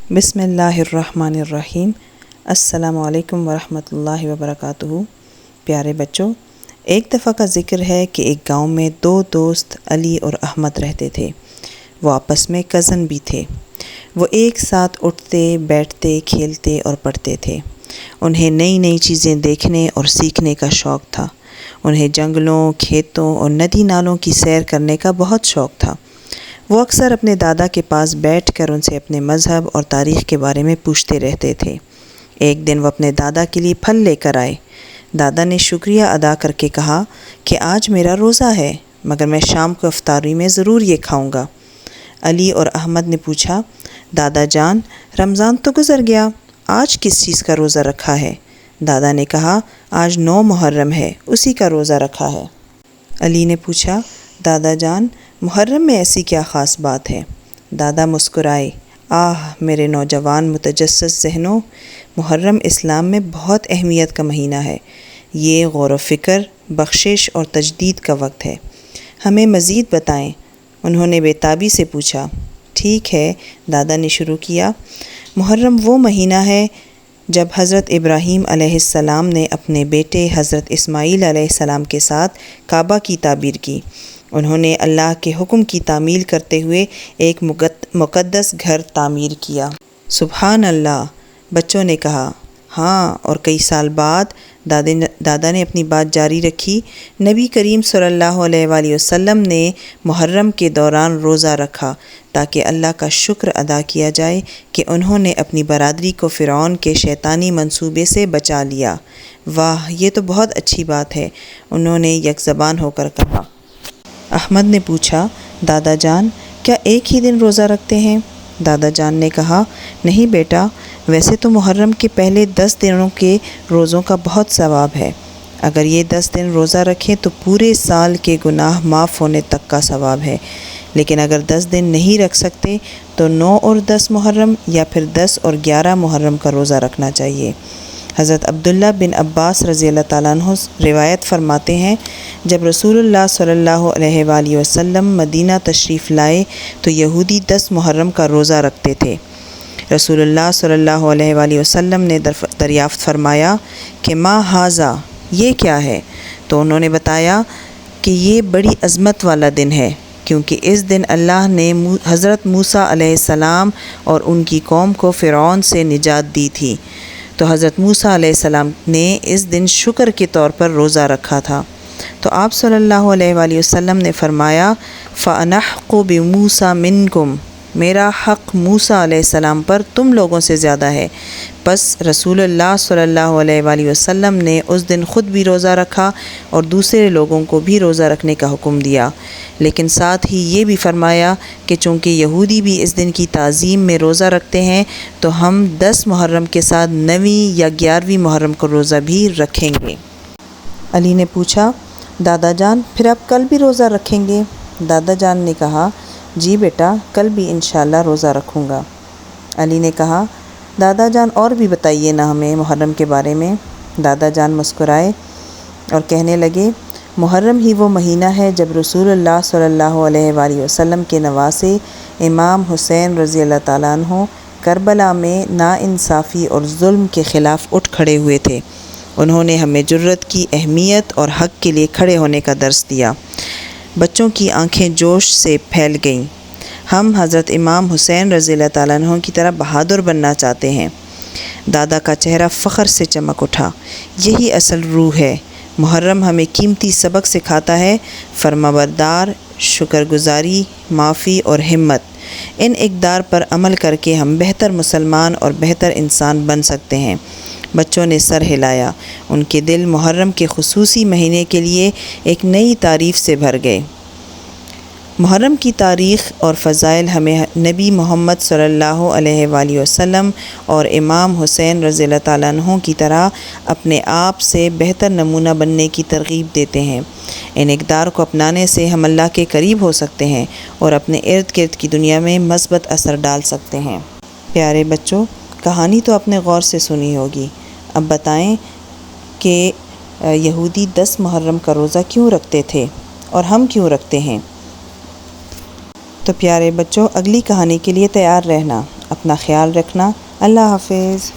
بسم اللہ الرحمن الرحیم۔ السلام علیکم ورحمۃ اللہ وبرکاتہ۔ پیارے بچوں، ایک دفعہ کا ذکر ہے کہ ایک گاؤں میں دو دوست علی اور احمد رہتے تھے۔ وہ آپس میں کزن بھی تھے۔ وہ ایک ساتھ اٹھتے، بیٹھتے، کھیلتے اور پڑھتے تھے۔ انہیں نئی نئی چیزیں دیکھنے اور سیکھنے کا شوق تھا۔ انہیں جنگلوں، کھیتوں اور ندی نالوں کی سیر کرنے کا بہت شوق تھا۔ وہ اکثر اپنے دادا کے پاس بیٹھ کر ان سے اپنے مذہب اور تاریخ کے بارے میں پوچھتے رہتے تھے۔ ایک دن وہ اپنے دادا کے لیے پھل لے کر آئے۔ دادا نے شکریہ ادا کر کے کہا کہ آج میرا روزہ ہے، مگر میں شام کو افطاری میں ضرور یہ کھاؤں گا۔ علی اور احمد نے پوچھا، دادا جان، رمضان تو گزر گیا، آج کس چیز کا روزہ رکھا ہے؟ دادا نے کہا، آج 9 محرم ہے، اسی کا روزہ رکھا ہے۔ علی نے پوچھا، دادا جان، محرم میں ایسی کیا خاص بات ہے؟ دادا مسکرائے، میرے نوجوان متجسس ذہنوں، محرم اسلام میں بہت اہمیت کا مہینہ ہے۔ یہ غور و فکر، بخشش اور تجدید کا وقت ہے۔ ہمیں مزید بتائیں۔ انہوں نے بے تابی سے پوچھا۔ ٹھیک ہے، دادا نے شروع کیا۔ محرم وہ مہینہ ہے جب حضرت ابراہیم علیہ السلام نے اپنے بیٹے حضرت اسماعیل علیہ السلام کے ساتھ کعبہ کی تعمیر کی۔ انہوں نے اللہ کے حکم کی تعمیل کرتے ہوئے ایک مقدس گھر تعمیر کیا۔ سبحان اللہ، بچوں نے کہا۔ ہاں، اور کئی سال بعد دادا نے اپنی بات جاری رکھی۔ نبی کریم صلی اللہ علیہ وآلہ وسلم نے محرم کے دوران روزہ رکھا تاکہ اللہ کا شکر ادا کیا جائے کہ انہوں نے اپنی برادری کو فرعون کے شیطانی منصوبے سے بچا لیا۔ واہ، یہ تو بہت اچھی بات ہے، انہوں نے یک زبان ہو کر کہا۔ احمد نے پوچھا، دادا جان، کیا ایک ہی دن روزہ رکھتے ہیں؟ دادا جان نے کہا، نہیں بیٹا، ویسے تو محرم کے پہلے 10 دنوں کے روزوں کا بہت ثواب ہے۔ اگر یہ 10 دن روزہ رکھیں تو پورے سال کے گناہ معاف ہونے تک کا ثواب ہے، لیکن اگر 10 دن نہیں رکھ سکتے تو 9 اور 10 محرم یا پھر 10 اور 11 محرم کا روزہ رکھنا چاہیے۔ حضرت عبداللہ بن عباس رضی اللہ تعالیٰ عنہ روایت فرماتے ہیں، جب رسول اللہ صلی اللہ علیہ وآلہ وسلم مدینہ تشریف لائے تو یہودی 10 محرم کا روزہ رکھتے تھے۔ رسول اللہ صلی اللہ علیہ وآلہ وسلم نے دریافت فرمایا کہ ما ھذا، یہ کیا ہے؟ تو انہوں نے بتایا کہ یہ بڑی عظمت والا دن ہے، کیونکہ اس دن اللہ نے حضرت موسیٰ علیہ السلام اور ان کی قوم کو فرعون سے نجات دی تھی۔ تو حضرت موسیٰ علیہ السلام نے اس دن شکر کے طور پر روزہ رکھا تھا۔ تو آپ صلی اللہ علیہ وآلہ وسلم نے فرمایا، فَأَنَا أَحْقُ بِمُوسَىٰ مِنْكُمْ، میرا حق موسیٰ علیہ السلام پر تم لوگوں سے زیادہ ہے۔ پس رسول اللہ صلی اللہ علیہ وآلہ وسلم نے اس دن خود بھی روزہ رکھا اور دوسرے لوگوں کو بھی روزہ رکھنے کا حکم دیا، لیکن ساتھ ہی یہ بھی فرمایا کہ چونکہ یہودی بھی اس دن کی تعظیم میں روزہ رکھتے ہیں تو ہم 10 محرم کے ساتھ 9ویں یا 11ویں محرم کو روزہ بھی رکھیں گے۔ علی نے پوچھا، دادا جان، پھر آپ کل بھی روزہ رکھیں گے؟ دادا جان نے کہا، جی بیٹا، کل بھی انشاءاللہ روزہ رکھوں گا۔ علی نے کہا، دادا جان اور بھی بتائیے نا ہمیں محرم کے بارے میں۔ دادا جان مسکرائے اور کہنے لگے، محرم ہی وہ مہینہ ہے جب رسول اللہ صلی اللہ علیہ وآلہ وسلم کے نواسے امام حسین رضی اللہ تعالیٰ عنہ کربلا میں ناانصافی اور ظلم کے خلاف اٹھ کھڑے ہوئے تھے۔ انہوں نے ہمیں جرأت کی اہمیت اور حق کے لیے کھڑے ہونے کا درس دیا۔ بچوں کی آنکھیں جوش سے پھیل گئیں۔ ہم حضرت امام حسین رضی اللہ تعالیٰ عنہ کی طرح بہادر بننا چاہتے ہیں۔ دادا کا چہرہ فخر سے چمک اٹھا۔ یہی اصل روح ہے۔ محرم ہمیں قیمتی سبق سکھاتا ہے، فرمانبردار، شکر گزاری، معافی اور ہمت۔ ان اقدار پر عمل کر کے ہم بہتر مسلمان اور بہتر انسان بن سکتے ہیں۔ بچوں نے سر ہلایا۔ ان کے دل محرم کے خصوصی مہینے کے لیے ایک نئی تعریف سے بھر گئے۔ محرم کی تاریخ اور فضائل ہمیں نبی محمد صلی اللہ علیہ وآلہ وسلم اور امام حسین رضی اللہ تعالیٰ عنہ کی طرح اپنے آپ سے بہتر نمونہ بننے کی ترغیب دیتے ہیں۔ ان اقدار کو اپنانے سے ہم اللہ کے قریب ہو سکتے ہیں اور اپنے ارد گرد کی دنیا میں مثبت اثر ڈال سکتے ہیں۔ پیارے بچوں، کہانی تو آپ نے غور سے سنی ہوگی۔ اب بتائیں کہ یہودی 10 محرم کا روزہ کیوں رکھتے تھے اور ہم کیوں رکھتے ہیں؟ تو پیارے بچوں، اگلی کہانی کے لیے تیار رہنا۔ اپنا خیال رکھنا۔ اللہ حافظ۔